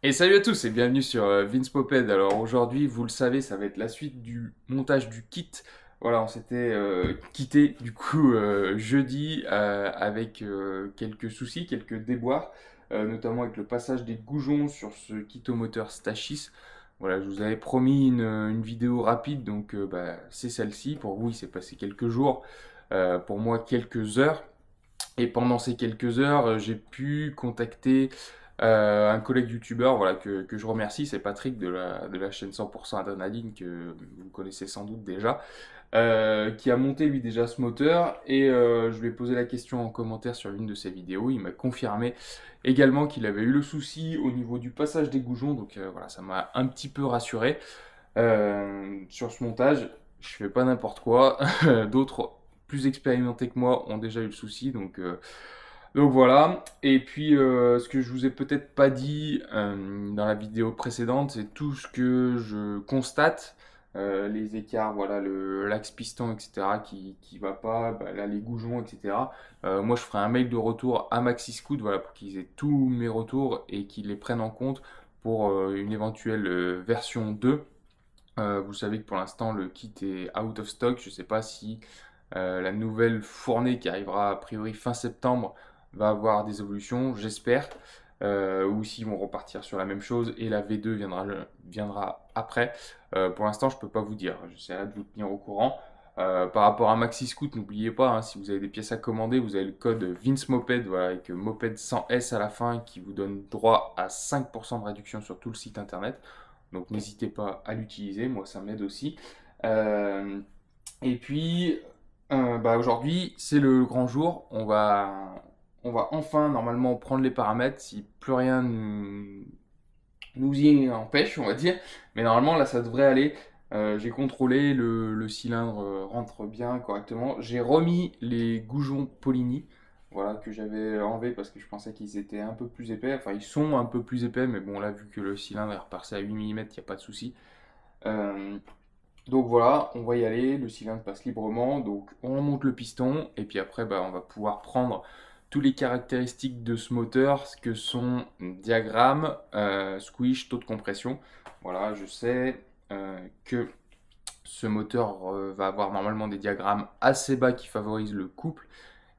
Et salut à tous et bienvenue sur Vince Poped. Alors aujourd'hui, vous le savez, ça va être la suite du montage du kit. Voilà, on s'était quitté du coup jeudi avec quelques soucis, quelques déboires, notamment avec le passage des goujons sur ce kit au moteur Stachys. Voilà, je vous avais promis une vidéo rapide, donc c'est celle-ci. Pour vous, il s'est passé quelques jours, pour moi quelques heures. Et pendant ces quelques heures, j'ai pu contacter un collègue youtubeur voilà, que je remercie, c'est Patrick de la chaîne 100% Adrenaline que vous connaissez sans doute déjà, qui a monté lui déjà ce moteur et je lui ai posé la question en commentaire sur l'une de ses vidéos. Il m'a confirmé également qu'il avait eu le souci au niveau du passage des goujons, donc voilà, ça m'a un petit peu rassuré sur ce montage. Je fais pas n'importe quoi, d'autres plus expérimentés que moi ont déjà eu le souci, donc voilà. Et puis, ce que je vous ai peut-être pas dit dans la vidéo précédente, c'est tout ce que je constate, les écarts, voilà, l'axe piston, etc., qui va pas, bah, là, les goujons, etc. Moi, je ferai un mail de retour à Maxi Scoot, voilà, pour qu'ils aient tous mes retours et qu'ils les prennent en compte pour une éventuelle version 2. Vous savez que pour l'instant, le kit est out of stock. Je ne sais pas si la nouvelle fournée qui arrivera a priori fin septembre va avoir des évolutions, j'espère. Ou s'ils vont repartir sur la même chose et la V2 viendra après. Pour l'instant, je ne peux pas vous dire. J'essaierai de vous tenir au courant. Par rapport à Maxi Scoot, n'oubliez pas, hein, si vous avez des pièces à commander, vous avez le code Vince Moped, voilà, avec Moped sans S à la fin, qui vous donne droit à 5% de réduction sur tout le site internet. Donc n'hésitez pas à l'utiliser, moi ça m'aide aussi. Euh, et puis aujourd'hui, c'est le grand jour. On va enfin normalement prendre les paramètres si plus rien nous y empêche, on va dire. Mais normalement, là, ça devrait aller. J'ai contrôlé, le cylindre rentre bien, correctement. J'ai remis les goujons Polini, voilà, que j'avais enlevés parce que je pensais qu'ils étaient un peu plus épais. Enfin, ils sont un peu plus épais, mais bon, là, vu que le cylindre est repassé à 8 mm, il n'y a pas de souci. Euh, donc voilà, on va y aller, le cylindre passe librement, donc on monte le piston, et puis après on va pouvoir prendre toutes les caractéristiques de ce moteur, ce que sont diagramme, squish, taux de compression. Voilà, je sais que ce moteur va avoir normalement des diagrammes assez bas qui favorisent le couple,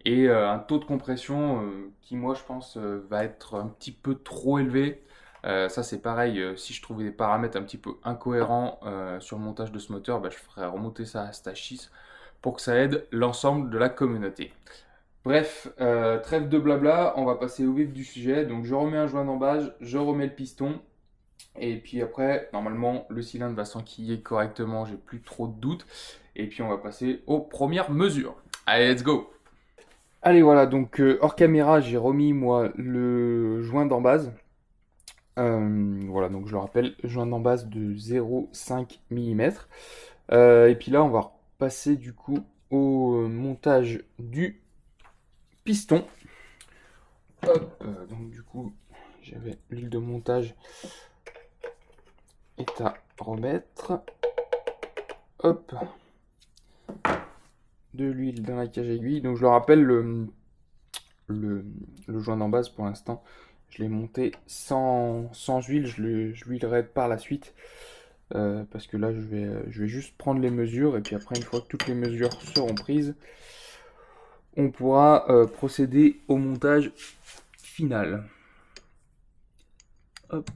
et un taux de compression qui moi je pense va être un petit peu trop élevé. Ça c'est pareil, si je trouvais des paramètres un petit peu incohérents sur le montage de ce moteur, je ferais remonter ça à Stachys pour que ça aide l'ensemble de la communauté. Bref, trêve de blabla, on va passer au vif du sujet. Donc je remets un joint d'embâche, je remets le piston, et puis après, normalement, le cylindre va s'enquiller correctement, j'ai plus trop de doutes. Et puis on va passer aux premières mesures. Allez, let's go! Allez, voilà, donc hors caméra, j'ai remis moi le joint d'embase. Voilà, donc je le rappelle, joint d'embase de 0,5 mm. Et puis là, on va passer du coup au montage du piston. Hop, donc du coup, j'avais l'huile de montage est à remettre. Hop, de l'huile dans la cage aiguille. Donc je le rappelle, le joint d'embase pour l'instant, je l'ai monté sans huile, je l'huilerai par la suite. Parce que là, je vais juste prendre les mesures et puis après, une fois que toutes les mesures seront prises, on pourra procéder au montage final. Hop.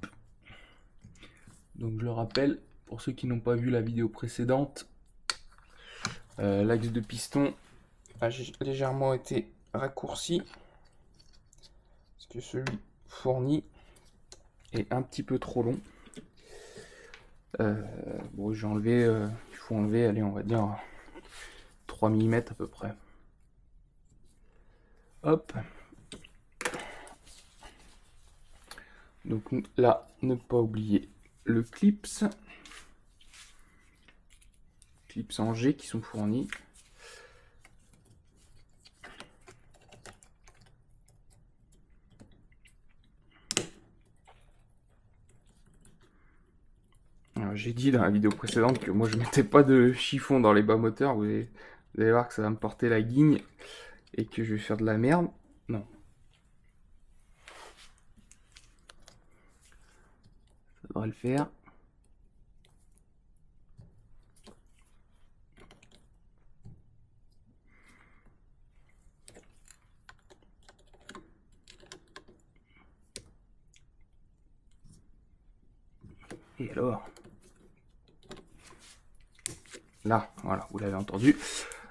Donc je le rappelle, pour ceux qui n'ont pas vu la vidéo précédente, l'axe de piston a légèrement été raccourci parce que celui fourni est un petit peu trop long. Bon, j'ai enlevé, il faut enlever, allez, on va dire 3 mm à peu près. Hop. Donc là, ne pas oublier le clips en G qui sont fournis. J'ai dit dans la vidéo précédente que moi je mettais pas de chiffon dans les bas moteurs, vous allez voir que ça va me porter la guigne et que je vais faire de la merde. Non. devrait le faire. Et alors, là, voilà, vous l'avez entendu.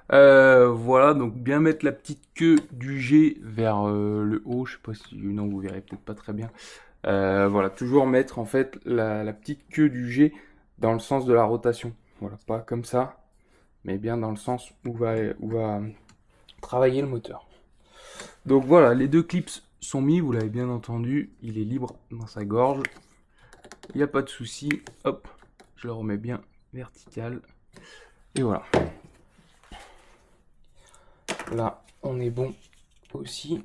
Voilà, donc bien mettre la petite queue du G vers le haut. Je sais pas si, non, vous verrez peut-être pas très bien. Voilà, toujours mettre en fait la petite queue du G dans le sens de la rotation. Voilà, pas comme ça, mais bien dans le sens où va travailler le moteur. Donc voilà, les deux clips sont mis, vous l'avez bien entendu, il est libre dans sa gorge. Il n'y a pas de souci. Hop, je le remets bien vertical. Et voilà. Là, on est bon aussi.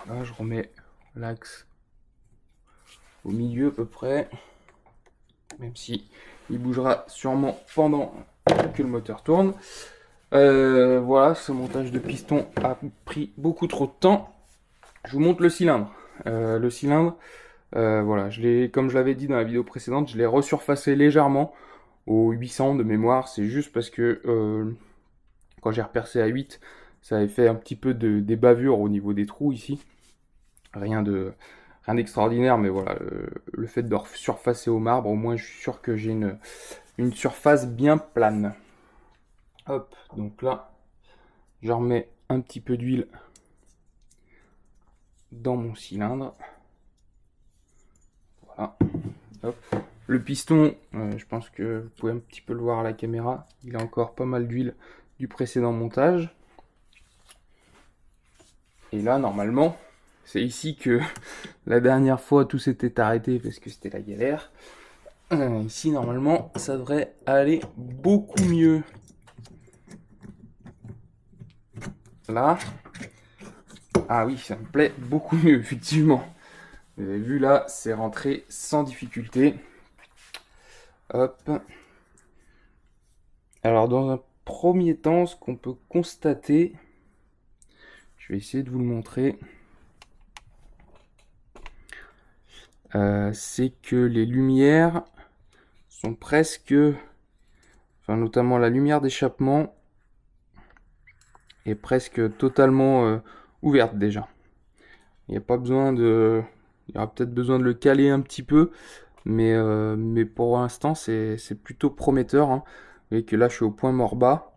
Voilà, je remets l'axe au milieu à peu près. Même si il bougera sûrement pendant que le moteur tourne. Voilà, ce montage de piston a pris beaucoup trop de temps. Je vous montre le cylindre. Le cylindre, voilà, comme je l'avais dit dans la vidéo précédente, je l'ai resurfacé légèrement au 800 de mémoire. C'est juste parce que quand j'ai repercé à 8, ça avait fait un petit peu des bavures au niveau des trous ici. Rien d'extraordinaire, mais voilà, le fait de surfacer au marbre, au moins je suis sûr que j'ai une surface bien plane. Hop, donc là, je remets un petit peu d'huile dans mon cylindre. Voilà. Hop. Le piston, je pense que vous pouvez un petit peu le voir à la caméra, il a encore pas mal d'huile du précédent montage. Et là, normalement, c'est ici que la dernière fois tout s'était arrêté parce que c'était la galère. Ici, normalement, ça devrait aller beaucoup mieux. Là, ah oui, ça me plaît beaucoup mieux, effectivement. Vous avez vu là, c'est rentré sans difficulté. Hop. Alors, dans un premier temps, ce qu'on peut constater, je vais essayer de vous le montrer, c'est que les lumières sont presque, enfin notamment la lumière d'échappement est presque totalement ouverte déjà. Il n'y a pas besoin de, il y aura peut-être besoin de le caler un petit peu, mais pour l'instant c'est plutôt prometteur. Hein. Vous voyez que là je suis au point mort bas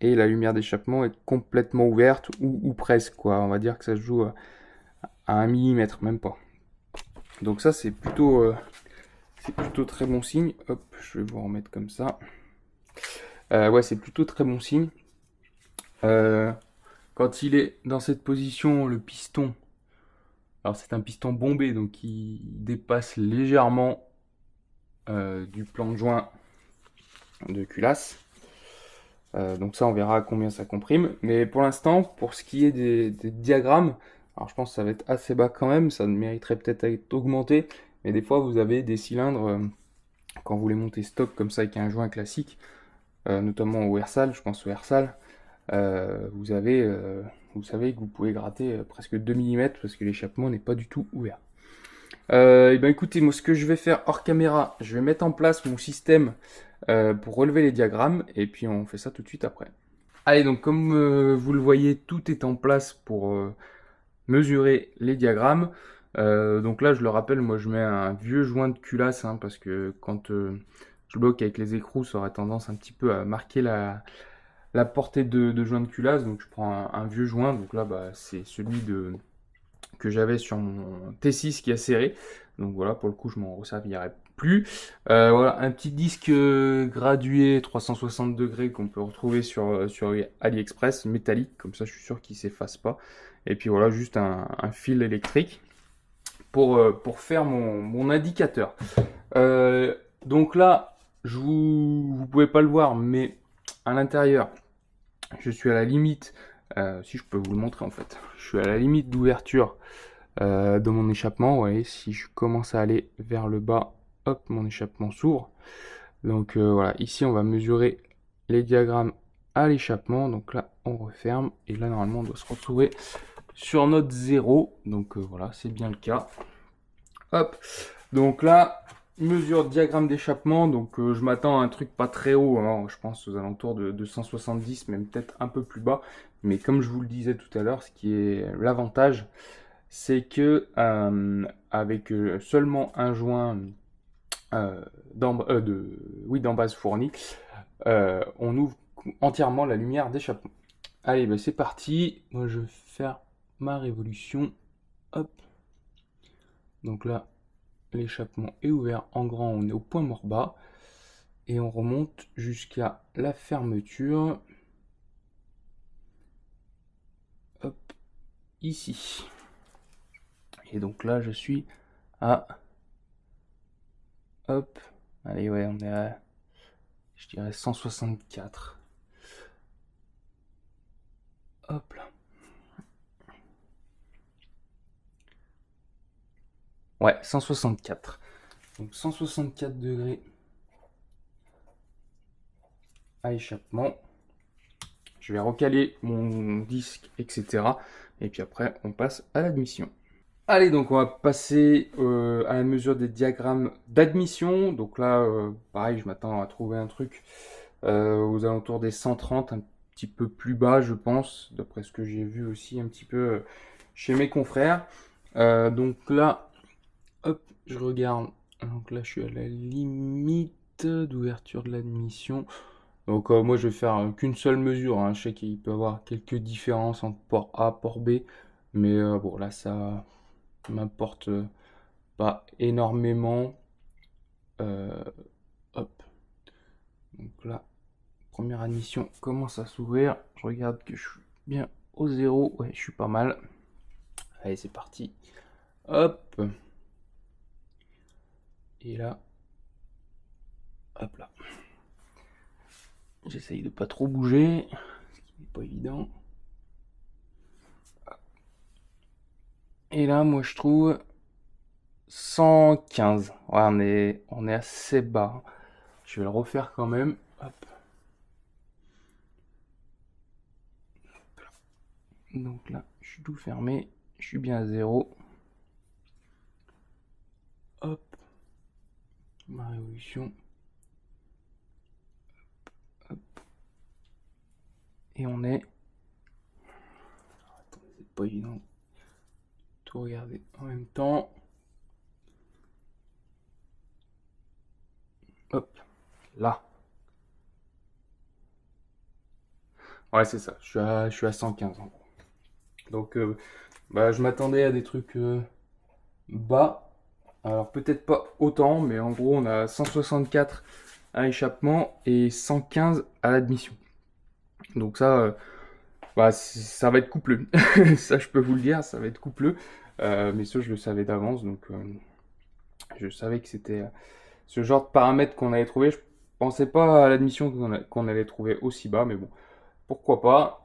et la lumière d'échappement est complètement ouverte ou presque quoi. On va dire que ça se joue à 1 mm, même pas. Donc ça c'est plutôt très bon signe. Hop, je vais vous remettre comme ça. Ouais, c'est plutôt très bon signe. Quand il est dans cette position, le piston, alors c'est un piston bombé, donc il dépasse légèrement du plan de joint de culasse. Donc ça, on verra à combien ça comprime. Mais pour l'instant, pour ce qui est des diagrammes, alors je pense que ça va être assez bas quand même, ça mériterait peut-être d'être augmenté. Mais des fois, vous avez des cylindres, quand vous les montez stock comme ça avec un joint classique, notamment au Ersal, je pense au Ersal, vous savez que vous pouvez gratter presque 2 mm parce que l'échappement n'est pas du tout ouvert. Et ben écoutez, moi ce que je vais faire hors caméra, je vais mettre en place mon système pour relever les diagrammes et puis on fait ça tout de suite après. Allez, donc comme vous le voyez, tout est en place pour mesurer les diagrammes. Donc là, je le rappelle, moi je mets un vieux joint de culasse hein, parce que quand je bloque avec les écrous, ça aurait tendance un petit peu à marquer la portée de joint de culasse. Donc je prends un vieux joint, donc là bah, c'est celui que j'avais sur mon T6 qui a serré. Donc voilà, pour le coup, je m'en resservirai plus. Voilà, un petit disque gradué 360 degrés qu'on peut retrouver sur AliExpress, métallique, comme ça je suis sûr qu'il ne s'efface pas. Et puis voilà, juste un fil électrique pour faire mon indicateur. Donc là, vous pouvez pas le voir, mais à l'intérieur, je suis à la limite, si je peux vous le montrer en fait, je suis à la limite d'ouverture de mon échappement. Vous voyez, si je commence à aller vers le bas, hop, mon échappement s'ouvre. Donc voilà, ici on va mesurer les diagrammes à l'échappement. Donc là, on referme et là normalement on doit se retrouver sur notre 0. Donc voilà, c'est bien le cas. Hop. Donc là, mesure diagramme d'échappement, donc je m'attends à un truc pas très haut, hein, je pense aux alentours de 170, même peut-être un peu plus bas. Mais comme je vous le disais tout à l'heure, ce qui est l'avantage, c'est que avec seulement un joint d'embase fourni, on ouvre entièrement la lumière d'échappement. Allez, bah c'est parti. Moi, je vais faire ma révolution. Hop. Donc là, l'échappement est ouvert en grand, on est au point mort bas. Et on remonte jusqu'à la fermeture. Hop, ici. Et donc là, je suis à... Hop. Allez, ouais, on est à... Je dirais 164. Hop là. Ouais, 164. Donc 164 degrés à échappement. Je vais recaler mon disque, etc. Et puis après, on passe à l'admission. Allez, donc on va passer à la mesure des diagrammes d'admission. Donc là, pareil, je m'attends à trouver un truc aux alentours des 130, un petit peu plus bas, je pense, d'après ce que j'ai vu aussi un petit peu chez mes confrères. Donc là, hop, je regarde. Donc là, je suis à la limite d'ouverture de l'admission. Donc moi, je vais faire qu'une seule mesure, hein. Je sais qu'il peut y avoir quelques différences entre port A, port B. Mais bon, là, ça m'importe pas énormément. Hop. Donc là, première admission commence à s'ouvrir. Je regarde que je suis bien au zéro. Ouais, je suis pas mal. Allez, c'est parti. Hop. Et là, hop là. J'essaye de pas trop bouger, ce qui n'est pas évident. Et là, moi, je trouve 115. Ouais, on est assez bas. Je vais le refaire quand même. Hop. Donc là, je suis tout fermé. Je suis bien à zéro. Hop. Ma révolution. Hop. Et on est... Attendez, c'est pas évident. Tout regarder en même temps. Hop. Là. Ouais, c'est ça. Je suis à 115 en gros. Donc, bah, je m'attendais à des trucs bas. Alors, peut-être pas autant, mais en gros, on a 164 à échappement et 115 à l'admission. Donc ça, bah, ça va être coupleux. Ça, je peux vous le dire, ça va être coupleux. Mais ça, je le savais d'avance, donc je savais que c'était ce genre de paramètres qu'on allait trouver. Je pensais pas à l'admission qu'on allait trouver aussi bas, mais bon, pourquoi pas.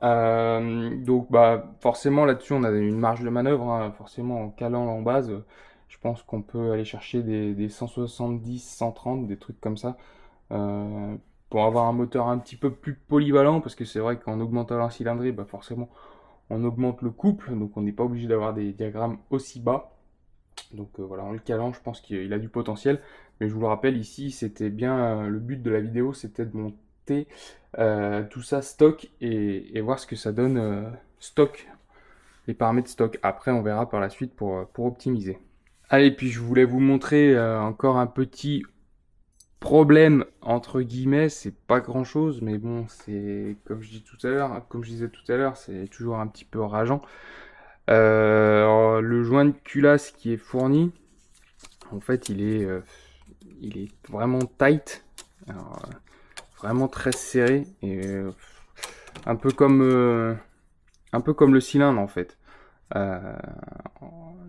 Donc, bah, forcément, là-dessus, on a une marge de manœuvre, hein. Forcément, en calant en base, je pense qu'on peut aller chercher des 170, 130, des trucs comme ça, euh, pour avoir un moteur un petit peu plus polyvalent, parce que c'est vrai qu'en augmentant la cylindrée, bah, forcément, on augmente le couple, donc on n'est pas obligé d'avoir des diagrammes aussi bas. Donc voilà, en le calant, je pense qu'il a du potentiel. Mais je vous le rappelle, ici, c'était bien le but de la vidéo, c'était de monter tout ça stock et voir ce que ça donne stock, les paramètres stock. Après, on verra par la suite pour optimiser. Allez, puis je voulais vous montrer encore un petit problème, entre guillemets. C'est pas grand chose, mais bon, c'est comme je dis tout à l'heure, comme je disais tout à l'heure, c'est toujours un petit peu rageant. Le joint de culasse qui est fourni, en fait, il est vraiment tight, alors, vraiment très serré et un peu comme un peu comme le cylindre en fait. Euh,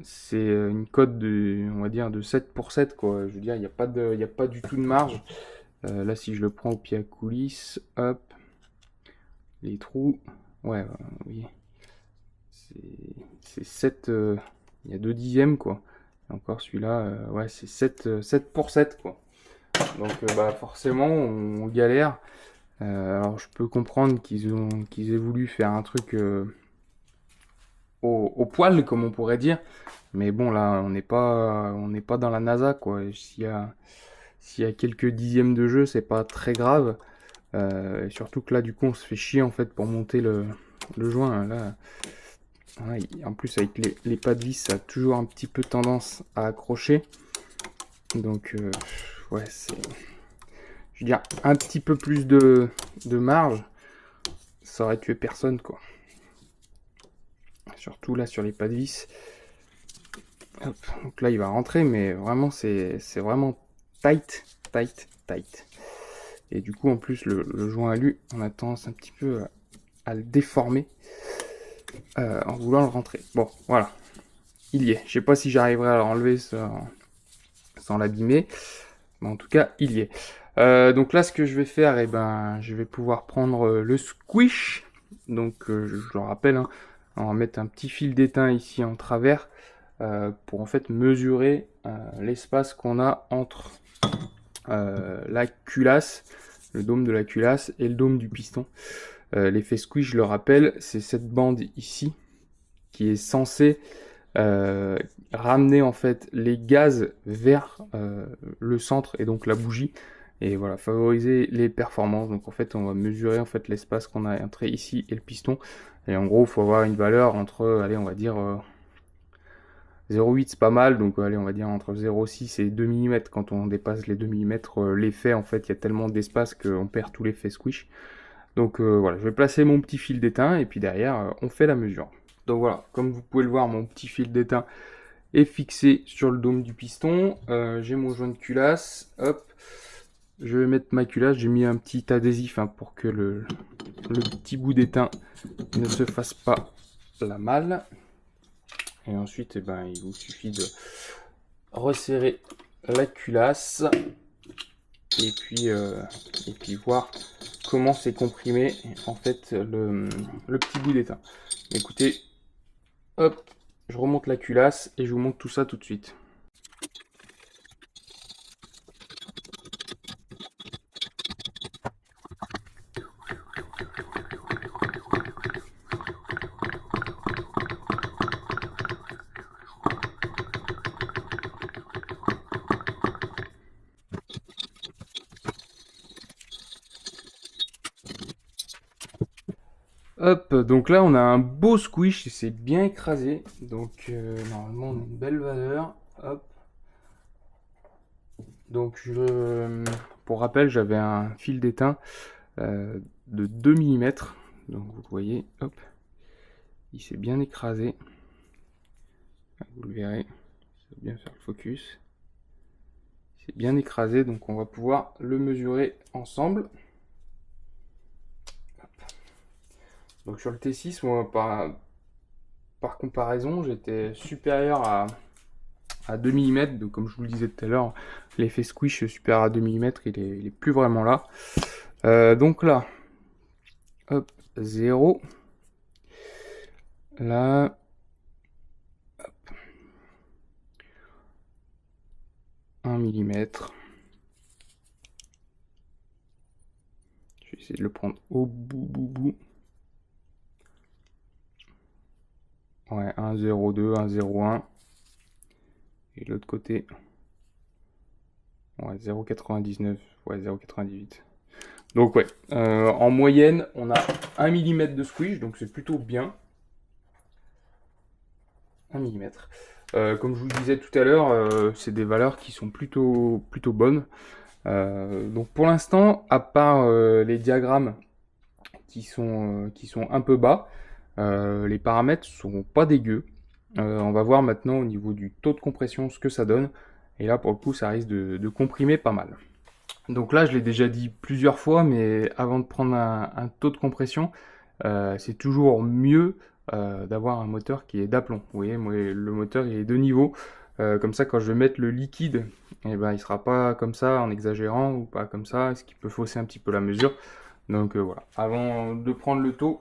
c'est une cote de, on va dire, de 7 pour 7 quoi. Je veux dire, il y a pas du tout de marge. Là, si je le prends au pied à coulisse, hop, les trous, ouais, oui, c'est 7, il y a 2 dixièmes quoi. Et encore celui-là, ouais, c'est 7 pour 7 quoi. Donc bah, forcément, on galère. Alors je peux comprendre qu'ils aient voulu faire un truc au poil, comme on pourrait dire. Mais bon, là, on n'est pas dans la NASA, quoi. Et s'il y a quelques dixièmes de jeu, c'est pas très grave. Et surtout que là, du coup, on se fait chier en fait pour monter le joint, hein. Là, voilà, en plus, avec les pas de vis, ça a toujours un petit peu tendance à accrocher. Donc, ouais, je veux dire, un petit peu plus de marge, ça aurait tué personne, quoi. Surtout là, sur les pas de vis. Hop, donc là, il va rentrer, mais vraiment, c'est vraiment tight, tight, tight. Et du coup, en plus, le joint alu, on a tendance un petit peu à le déformer en voulant le rentrer. Bon, voilà, il y est. Je sais pas si j'arriverai à l'enlever sans l'abîmer, mais en tout cas, il y est. Donc là, ce que je vais faire, eh ben, je vais pouvoir prendre le squish. Donc, je le rappelle, hein, on va mettre un petit fil d'étain ici en travers pour en fait mesurer l'espace qu'on a entre la culasse, le dôme de la culasse et le dôme du piston. L'effet squish, je le rappelle, c'est cette bande ici qui est censée ramener en fait les gaz vers le centre et donc la bougie, et voilà, favoriser les performances. Donc en fait, on va mesurer en fait l'espace qu'on a entre ici et le piston, et en gros, il faut avoir une valeur entre, allez, on va dire 0,8 c'est pas mal, donc allez, on va dire entre 0,6 et 2 mm. Quand on dépasse les 2 mm, l'effet, en fait, il y a tellement d'espace qu'on perd tout l'effet squish. Donc voilà, je vais placer mon petit fil d'étain, et puis derrière, on fait la mesure. Donc voilà, comme vous pouvez le voir, mon petit fil d'étain est fixé sur le dôme du piston. J'ai mon joint de culasse, hop, je vais mettre ma culasse, j'ai mis un petit adhésif hein, pour que le petit bout d'étain ne se fasse pas la malle. Et ensuite, eh ben, il vous suffit de resserrer la culasse et puis voir comment c'est comprimé en fait le petit bout d'étain. Écoutez, hop, je remonte la culasse et je vous montre tout ça tout de suite. Hop, donc là on a un beau squish, c'est bien écrasé, donc normalement on a une belle valeur. Hop. Donc pour rappel, j'avais un fil d'étain de 2 mm, donc vous voyez, hop, il s'est bien écrasé. Vous le verrez, ça va bien faire le focus. C'est bien écrasé, donc on va pouvoir le mesurer ensemble. Donc sur le T6, moi, par comparaison, j'étais supérieur à 2 mm. Donc comme je vous le disais tout à l'heure, l'effet squish supérieur à 2 mm, il est plus vraiment là. Donc là, hop, 0. Là, hop, 1 mm. Je vais essayer de le prendre au bout. Ouais, 1,02, 1,01. Et l'autre côté, ouais, 0,99, ouais, 0,98. Donc ouais, en moyenne, on a 1 mm de squish, donc c'est plutôt bien. 1 mm. Comme je vous le disais tout à l'heure, c'est des valeurs qui sont plutôt bonnes. Donc pour l'instant, à part les diagrammes qui sont un peu bas, les paramètres sont pas dégueux. On va voir maintenant au niveau du taux de compression ce que ça donne. Et là, pour le coup, ça risque de comprimer pas mal. Donc là, je l'ai déjà dit plusieurs fois, mais avant de prendre un taux de compression, c'est toujours mieux d'avoir un moteur qui est d'aplomb. Vous voyez, moi, le moteur il est de niveau. Comme ça, quand je vais mettre le liquide, eh ben, il ne sera pas comme ça en exagérant ou pas comme ça, ce qui peut fausser un petit peu la mesure. Donc voilà, avant de prendre le taux,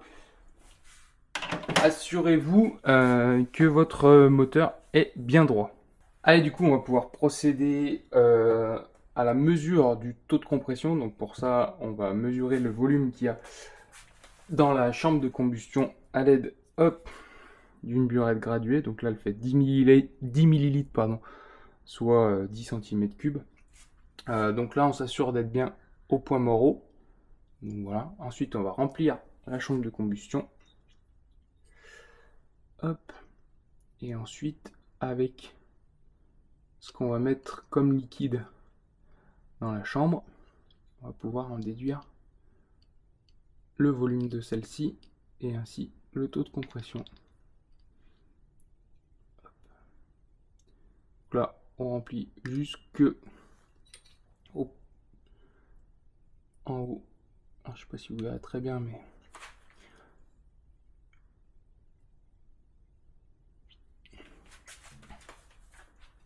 assurez-vous que votre moteur est bien droit. Allez, du coup, on va pouvoir procéder à la mesure du taux de compression. Donc pour ça, on va mesurer le volume qu'il y a dans la chambre de combustion à l'aide, hop, d'une burette graduée. Donc là, elle fait 10 millilitres, pardon, soit 10 cm3. Donc là, on s'assure d'être bien au point mort. Donc voilà. Ensuite, on va remplir la chambre de combustion. Hop. Et ensuite, avec ce qu'on va mettre comme liquide dans la chambre, on va pouvoir en déduire le volume de celle-ci et ainsi le taux de compression. Donc là, on remplit jusque en haut. Alors, je sais pas si vous verrez très bien, mais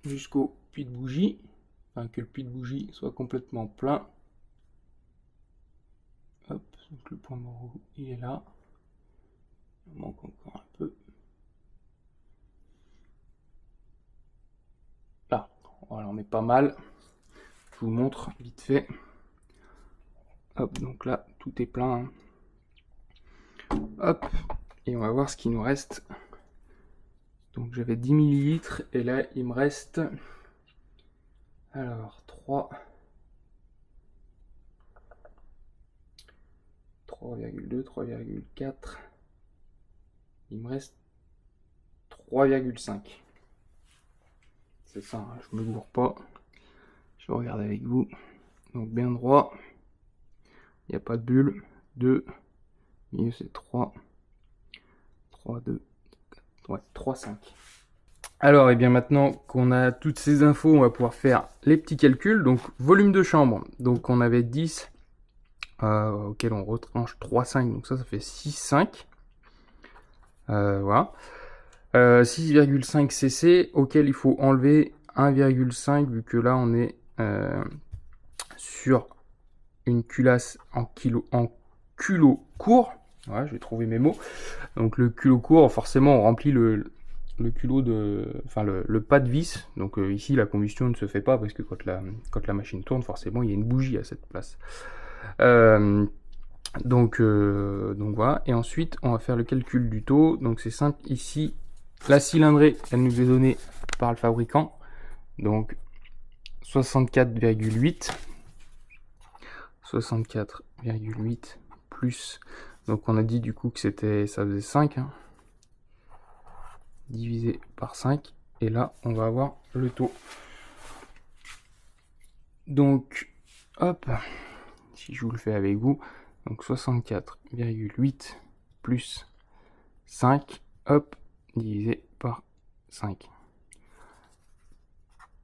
jusqu'au puits de bougie, enfin que le puits de bougie soit complètement plein. Hop, donc le point mort il est là. Il manque encore un peu. Là, voilà, on est pas mal. Je vous montre vite fait. Hop, donc là, tout est plein. Hop, et on va voir ce qu'il nous reste. Donc j'avais 10 millilitres et là il me reste alors 3,2, 3,4. Il me reste 3,5. C'est ça, hein, je me gourre pas. Je regarde avec vous. Donc bien droit. Il n'y a pas de bulle. 2. Milieu c'est 3. 3, 2, 4. Ouais, 3, 5. Alors, et bien maintenant qu'on a toutes ces infos, on va pouvoir faire les petits calculs. Donc, volume de chambre. Donc, on avait 10, auquel on retranche 3, 5. Donc, ça fait 6, 5. Voilà. 6,5 cc, auquel il faut enlever 1,5, vu que là, on est sur une culasse en culot court. Voilà, je vais trouver mes mots. Donc, le culot court, forcément, on remplit le culot enfin le pas de vis. Donc ici la combustion ne se fait pas parce que quand la machine tourne, forcément il y a une bougie à cette place. Donc voilà. Et ensuite on va faire le calcul du taux. Donc c'est simple, ici la cylindrée elle nous est donnée par le fabricant. Donc 64,8 plus, donc on a dit du coup que ça faisait 5, hein, divisé par 5, et là on va avoir le taux. Donc hop, si je vous le fais avec vous, donc 64,8 plus 5, hop, divisé par 5,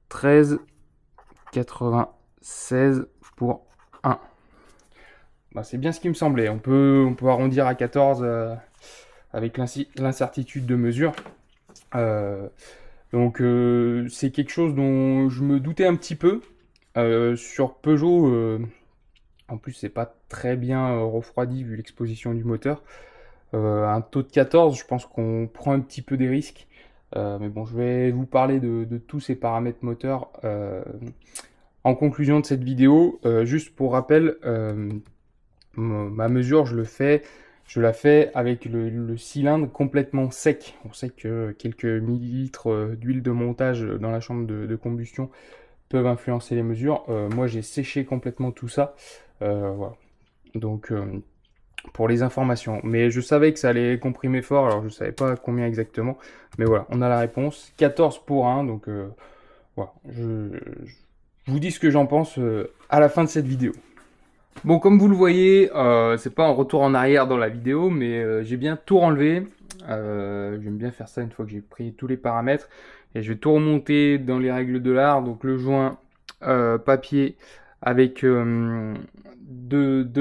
13,96 pour 1. Bah, c'est bien ce qui me semblait. On peut arrondir à 14 avec l'incertitude de mesure. Donc c'est quelque chose dont je me doutais un petit peu. Sur Peugeot, en plus c'est pas très bien refroidi vu l'exposition du moteur. Un taux de 14, je pense qu'on prend un petit peu des risques. Mais bon, je vais vous parler de tous ces paramètres moteurs en conclusion de cette vidéo. Juste pour rappel, ma mesure, je la fais avec le cylindre complètement sec. On sait que quelques millilitres d'huile de montage dans la chambre de combustion peuvent influencer les mesures. Moi, j'ai séché complètement tout ça. Voilà. Donc, pour les informations. Mais je savais que ça allait comprimer fort, alors je ne savais pas combien exactement. Mais voilà, on a la réponse. 14 pour 1, donc voilà. Je vous dis ce que j'en pense à la fin de cette vidéo. Bon, comme vous le voyez, c'est pas un retour en arrière dans la vidéo, mais j'ai bien tout renlevé. J'aime bien faire ça une fois que j'ai pris tous les paramètres. Et je vais tout remonter dans les règles de l'art. Donc le joint papier avec de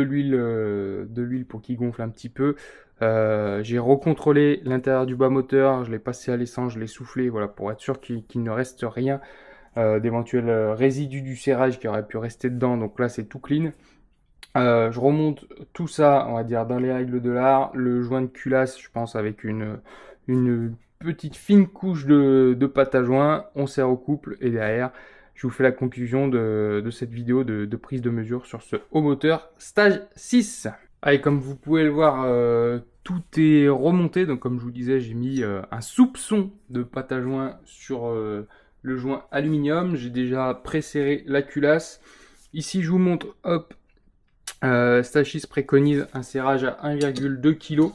l'huile pour qu'il gonfle un petit peu. J'ai recontrôlé l'intérieur du bas moteur, je l'ai passé à l'essence, je l'ai soufflé, voilà, pour être sûr qu'il ne reste rien d'éventuels résidus du serrage qui aurait pu rester dedans. Donc là, c'est tout clean. Je remonte tout ça, on va dire, dans les règles de l'art. Le joint de culasse, je pense, avec une petite fine couche de pâte à joint. On serre au couple et derrière, je vous fais la conclusion de cette vidéo de prise de mesure sur ce haut moteur stage 6. Allez, comme vous pouvez le voir, tout est remonté. Donc comme je vous disais, j'ai mis un soupçon de pâte à joint sur le joint aluminium. J'ai déjà préserré la culasse. Ici je vous montre, hop, Stachys préconise un serrage à 1,2 kg.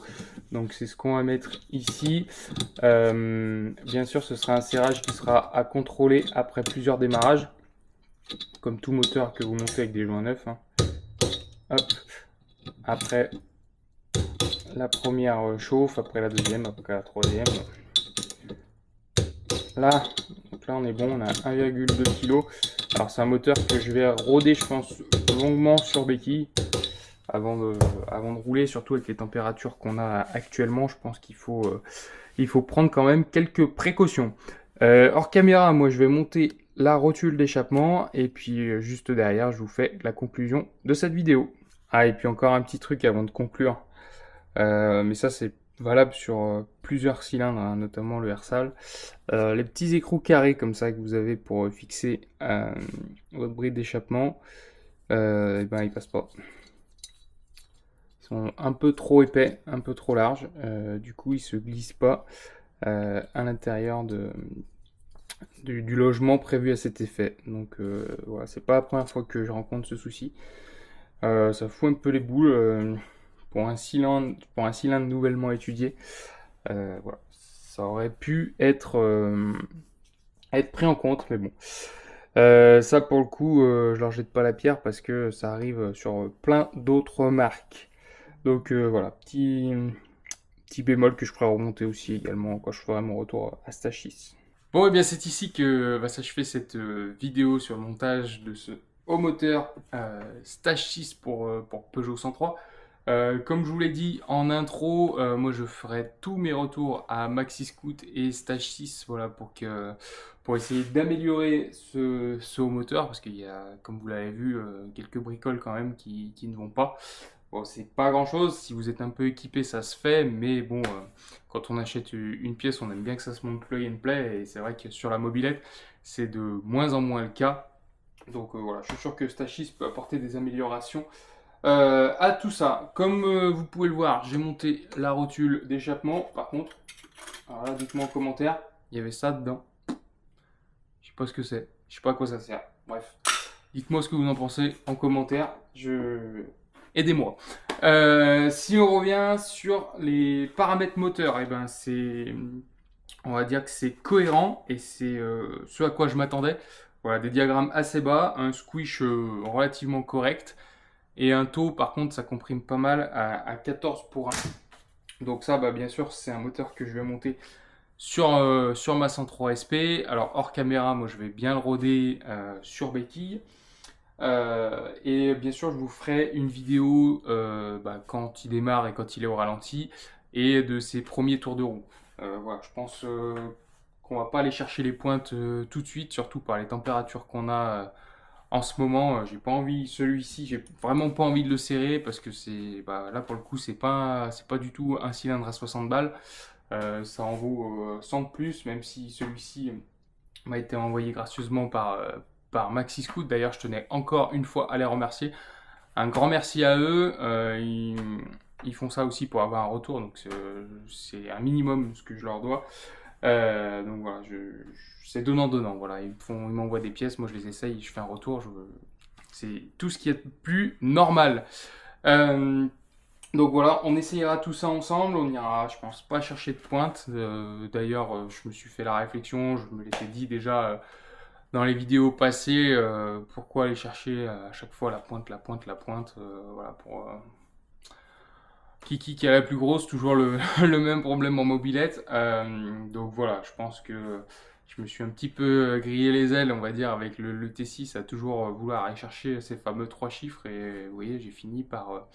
Donc c'est ce qu'on va mettre ici. Bien sûr ce sera un serrage qui sera à contrôler après plusieurs démarrages. Comme tout moteur que vous montez avec des joints neufs. Hein. Hop. Après la première chauffe, après la deuxième, après la troisième. Là, donc là on est bon, on a 1,2 kg. Alors c'est un moteur que je vais roder, je pense, longuement sur béquille avant de rouler, surtout avec les températures qu'on a actuellement. Je pense qu'il faut prendre quand même quelques précautions. Hors caméra, moi je vais monter la rotule d'échappement et puis juste derrière, je vous fais la conclusion de cette vidéo. Ah, et puis encore un petit truc avant de conclure. Mais ça c'est valable sur plusieurs cylindres, hein, notamment le Hersal. Les petits écrous carrés comme ça que vous avez pour fixer votre bride d'échappement, et ben ils passent pas. Ils sont un peu trop épais, un peu trop larges. Du coup ils se glissent pas à l'intérieur du logement prévu à cet effet. Donc voilà, c'est pas la première fois que je rencontre ce souci. Ça fout un peu les boules. Pour un cylindre nouvellement étudié, voilà. Ça aurait pu être pris en compte, mais bon. Ça, pour le coup, je leur jette pas la pierre parce que ça arrive sur plein d'autres marques. Donc voilà, petit bémol que je ferai remonter aussi également quand je ferai mon retour à Stachys. Bon, et bien c'est ici que va s'achever cette vidéo sur le montage de ce haut moteur Stachys pour Peugeot 103. Comme je vous l'ai dit en intro, moi je ferai tous mes retours à Maxi Scoot et Stachys, voilà, pour essayer d'améliorer ce haut moteur, parce qu'il y a, comme vous l'avez vu, quelques bricoles quand même qui ne vont pas. Bon, c'est pas grand chose, si vous êtes un peu équipé ça se fait, mais bon, quand on achète une pièce, on aime bien que ça se monte plug and play, et c'est vrai que sur la mobilette, c'est de moins en moins le cas. Donc voilà, je suis sûr que Stachys peut apporter des améliorations à tout ça. Comme vous pouvez le voir, j'ai monté la rotule d'échappement. Par contre, alors là, dites-moi en commentaire, il y avait ça dedans. Je sais pas ce que c'est, je sais pas à quoi ça sert. Bref, dites-moi ce que vous en pensez en commentaire. Aidez-moi. Si on revient sur les paramètres moteurs, eh ben on va dire que c'est cohérent et c'est ce à quoi je m'attendais. Voilà, des diagrammes assez bas, un squish relativement correct. Et un taux, par contre, ça comprime pas mal à 14 pour 1. Donc ça, bien sûr, c'est un moteur que je vais monter sur ma 103 SP. Alors, hors caméra, moi, je vais bien le roder sur béquille. Et bien sûr, je vous ferai une vidéo quand il démarre et quand il est au ralenti et de ses premiers tours de roue. Voilà, je pense qu'on va pas aller chercher les pointes tout de suite, surtout par les températures qu'on a en ce moment. J'ai pas envie, celui-ci, j'ai vraiment pas envie de le serrer parce que là pour le coup, c'est pas du tout un cylindre à 60 balles. Ça en vaut 100 de plus, même si celui-ci m'a été envoyé gracieusement par Maxi Scoot. D'ailleurs, je tenais encore une fois à les remercier. Un grand merci à eux. Ils font ça aussi pour avoir un retour, donc c'est un minimum ce que je leur dois. Donc voilà, c'est donnant-donnant. Voilà, ils m'envoient des pièces, moi je les essaye, je fais un retour. C'est tout ce qui est plus normal. Donc voilà, on essayera tout ça ensemble. On ira, je pense, pas chercher de pointe. D'ailleurs, je me suis fait la réflexion, je me l'étais dit déjà dans les vidéos passées, pourquoi aller chercher à chaque fois la pointe, voilà, pour qui a la plus grosse, toujours le même problème en mobilette. Donc voilà, je pense que je me suis un petit peu grillé les ailes, on va dire, avec le T6 à toujours vouloir aller chercher ces fameux 3 chiffres. Et vous voyez, j'ai fini par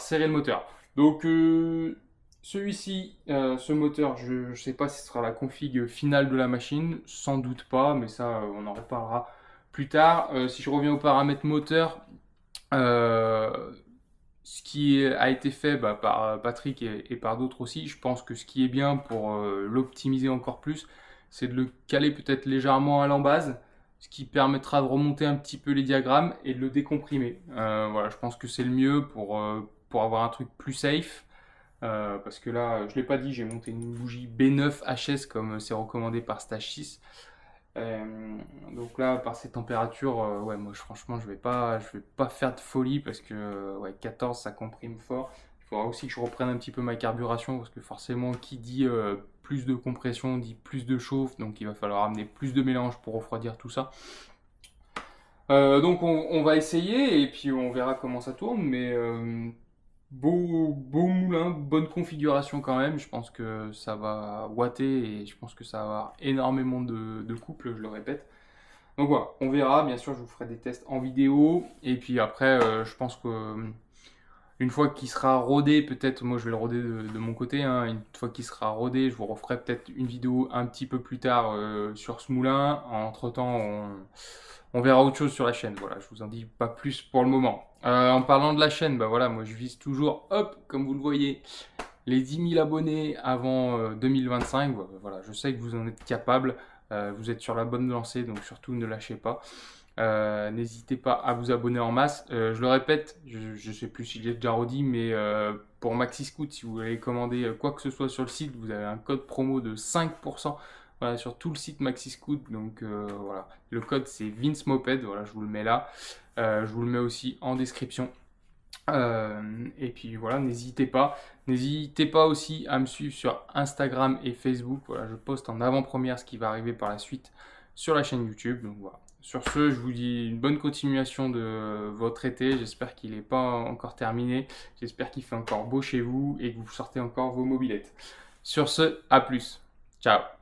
serrer le moteur. Donc celui-ci, ce moteur, je ne sais pas si ce sera la config finale de la machine, sans doute pas, mais ça on en reparlera plus tard. Si je reviens aux paramètres moteur, ce qui a été fait par Patrick et par d'autres aussi, je pense que ce qui est bien pour l'optimiser encore plus, c'est de le caler peut-être légèrement à l'embase, ce qui permettra de remonter un petit peu les diagrammes et de le décomprimer. Voilà, je pense que c'est le mieux pour avoir un truc plus safe. Parce que là, je l'ai pas dit, j'ai monté une bougie B9 HS comme c'est recommandé par Stage 6. Donc là, par ces températures, ouais, moi franchement, je vais pas faire de folie parce que ouais, 14, ça comprime fort. Il faudra aussi que je reprenne un petit peu ma carburation parce que forcément, qui dit plus de compression dit plus de chauffe, donc il va falloir amener plus de mélange pour refroidir tout ça. Donc on va essayer et puis on verra comment ça tourne, mais beau moulin, bonne configuration quand même. Je pense que ça va watter et je pense que ça va avoir énormément de couple, je le répète. Donc voilà, on verra. Bien sûr, je vous ferai des tests en vidéo. Et puis après, je pense que une fois qu'il sera rodé, peut-être, moi je vais le roder de mon côté, hein. Une fois qu'il sera rodé, je vous referai peut-être une vidéo un petit peu plus tard sur ce moulin. Entre-temps, on verra autre chose sur la chaîne. Voilà, je vous en dis pas plus pour le moment. En parlant de la chaîne, bah voilà, moi je vise toujours, hop, comme vous le voyez, les 10 000 abonnés avant 2025. Voilà, je sais que vous en êtes capable. Vous êtes sur la bonne lancée, donc surtout ne lâchez pas. N'hésitez pas à vous abonner en masse. Je le répète, je ne sais plus si j'ai déjà redit, mais pour MaxiScoot, si vous voulez commander quoi que ce soit sur le site, vous avez un code promo de 5%, voilà, sur tout le site MaxiScoot. Donc voilà, le code c'est Vince Moped, voilà, je vous le mets là. Je vous le mets aussi en description. Et puis voilà, n'hésitez pas. N'hésitez pas aussi à me suivre sur Instagram et Facebook. Voilà, je poste en avant-première ce qui va arriver par la suite sur la chaîne YouTube. Donc voilà. Sur ce, je vous dis une bonne continuation de votre été. J'espère qu'il n'est pas encore terminé. J'espère qu'il fait encore beau chez vous et que vous sortez encore vos mobylettes. Sur ce, à plus. Ciao.